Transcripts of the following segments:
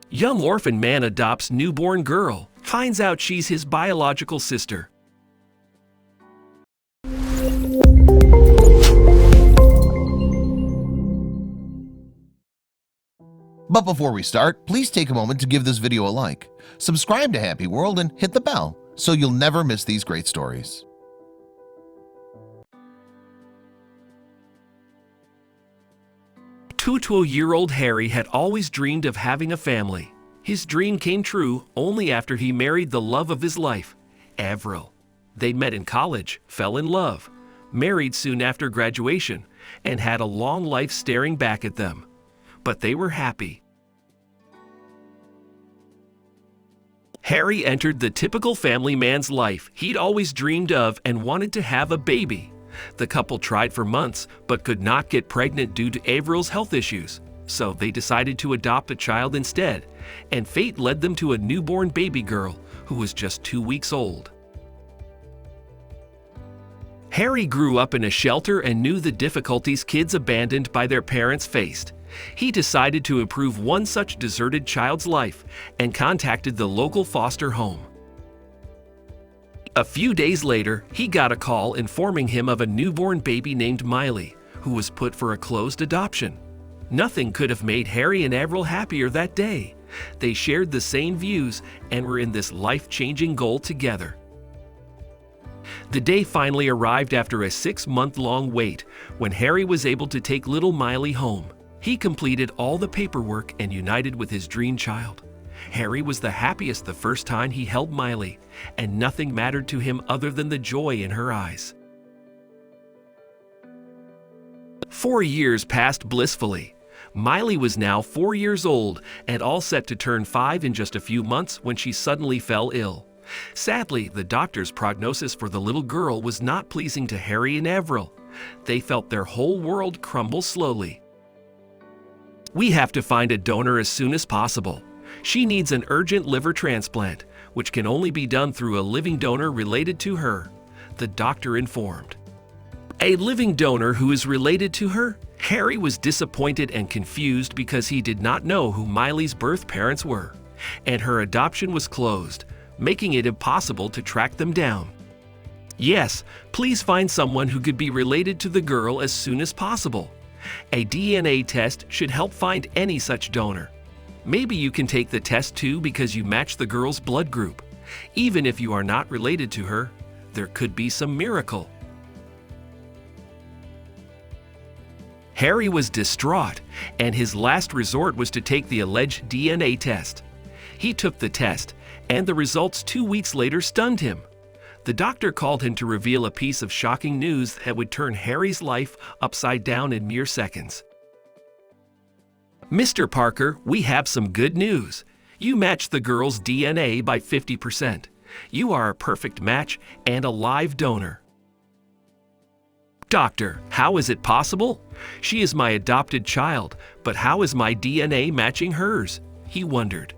Young orphan man adopts newborn girl, finds out she's his biological sister. But before we start, please take a moment to give this video a like, subscribe to HappyWorld, and hit the bell so you'll never miss these great stories. Two-year-old Harry had always dreamed of having a family. His dream came true only after he married the love of his life, Avril. They met in college, fell in love, married soon after graduation, and had a long life staring back at them. But they were happy. Harry entered the typical family man's life he'd always dreamed of and wanted to have a baby. The couple tried for months but could not get pregnant due to Avril's health issues, so they decided to adopt a child instead, and fate led them to a newborn baby girl who was just 2 weeks old. Harry grew up in a shelter and knew the difficulties kids abandoned by their parents faced. He decided to improve one such deserted child's life and contacted the local foster home. A few days later, he got a call informing him of a newborn baby named Miley, who was put for a closed adoption. Nothing could have made Harry and Avril happier that day. They shared the same views and were in this life-changing goal together. The day finally arrived after a 6-month-long wait when Harry was able to take little Miley home. He completed all the paperwork and united with his dream child. Harry was the happiest the first time he held Miley, and nothing mattered to him other than the joy in her eyes. 4 years passed blissfully. Miley was now 4 years old and all set to turn 5 in just a few months when she suddenly fell ill. Sadly, the doctor's prognosis for the little girl was not pleasing to Harry and Avril. They felt their whole world crumble slowly. "We have to find a donor as soon as possible. She needs an urgent liver transplant, which can only be done through a living donor related to her," the doctor informed. A living donor who is related to her? Harry was disappointed and confused because he did not know who Miley's birth parents were, and her adoption was closed, making it impossible to track them down. "Yes, please find someone who could be related to the girl as soon as possible. A DNA test should help find any such donor. Maybe you can take the test too because you match the girl's blood group. Even if you are not related to her, there could be some miracle." Harry was distraught, and his last resort was to take the alleged DNA test. He took the test, and the results 2 weeks later stunned him. The doctor called him to reveal a piece of shocking news that would turn Harry's life upside down in mere seconds. "Mr. Parker, we have some good news. You matched the girl's DNA by 50%. You are a perfect match and a live donor." "Doctor, how is it possible? She is my adopted child, but how is my DNA matching hers?" he wondered.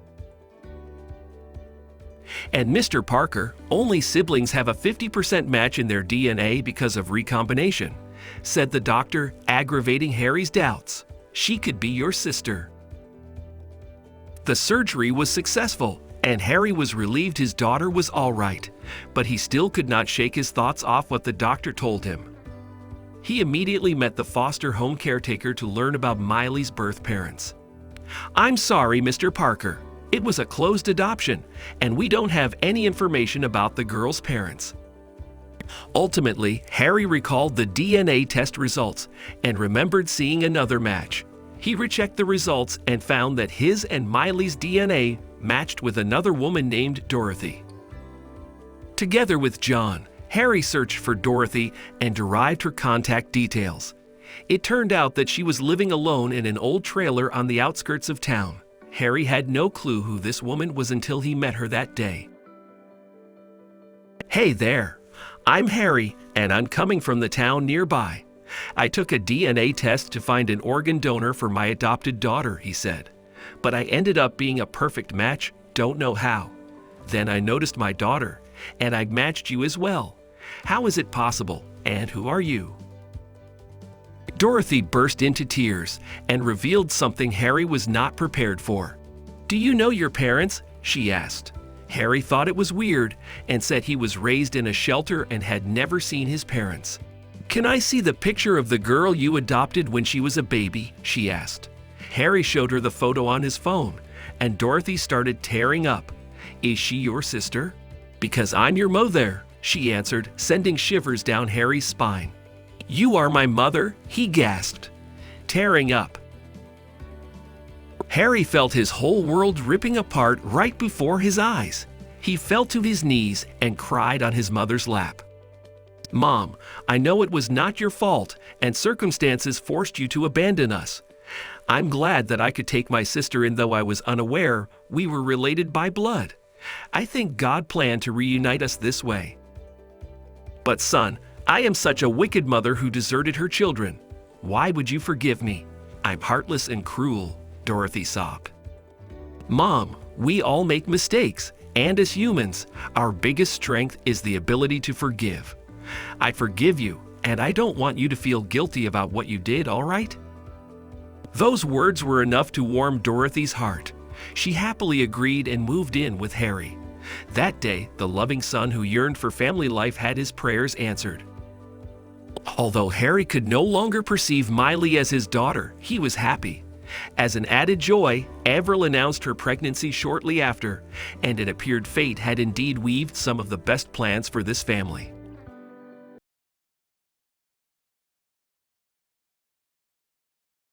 "And Mr. Parker, only siblings have a 50% match in their DNA because of recombination," said the doctor, aggravating Harry's doubts. "She could be your sister." The surgery was successful, and Harry was relieved his daughter was all right, but he still could not shake his thoughts off what the doctor told him. He immediately met the foster home caretaker to learn about Miley's birth parents. "I'm sorry, Mr. Parker. It was a closed adoption, and we don't have any information about the girl's parents." Ultimately, Harry recalled the DNA test results and remembered seeing another match. He rechecked the results and found that his and Miley's DNA matched with another woman named Dorothy. Together with John, Harry searched for Dorothy and derived her contact details. It turned out that she was living alone in an old trailer on the outskirts of town. Harry had no clue who this woman was until he met her that day. "Hey there, I'm Harry, and I'm coming from the town nearby. I took a DNA test to find an organ donor for my adopted daughter," he said. "But I ended up being a perfect match, don't know how. Then I noticed my daughter, and I matched you as well. How is it possible, and who are you?" Dorothy burst into tears and revealed something Harry was not prepared for. "Do you know your parents?" she asked. Harry thought it was weird and said he was raised in a shelter and had never seen his parents. "Can I see the picture of the girl you adopted when she was a baby?" she asked. Harry showed her the photo on his phone, and Dorothy started tearing up. "Is she your sister?" "Because I'm your mother," she answered, sending shivers down Harry's spine. "You are my mother?" he gasped, tearing up. Harry felt his whole world ripping apart right before his eyes. He fell to his knees and cried on his mother's lap. "Mom, I know it was not your fault and circumstances forced you to abandon us. I'm glad that I could take my sister in, though I was unaware we were related by blood. I think God planned to reunite us this way. But son, I am such a wicked mother who deserted her children. Why would you forgive me? I'm heartless and cruel," Dorothy sobbed. "Mom, we all make mistakes, and as humans, our biggest strength is the ability to forgive. I forgive you, and I don't want you to feel guilty about what you did, all right?" Those words were enough to warm Dorothy's heart. She happily agreed and moved in with Harry. That day, the loving son who yearned for family life had his prayers answered. Although Harry could no longer perceive Miley as his daughter, he was happy. As an added joy, Avril announced her pregnancy shortly after, and it appeared fate had indeed weaved some of the best plans for this family.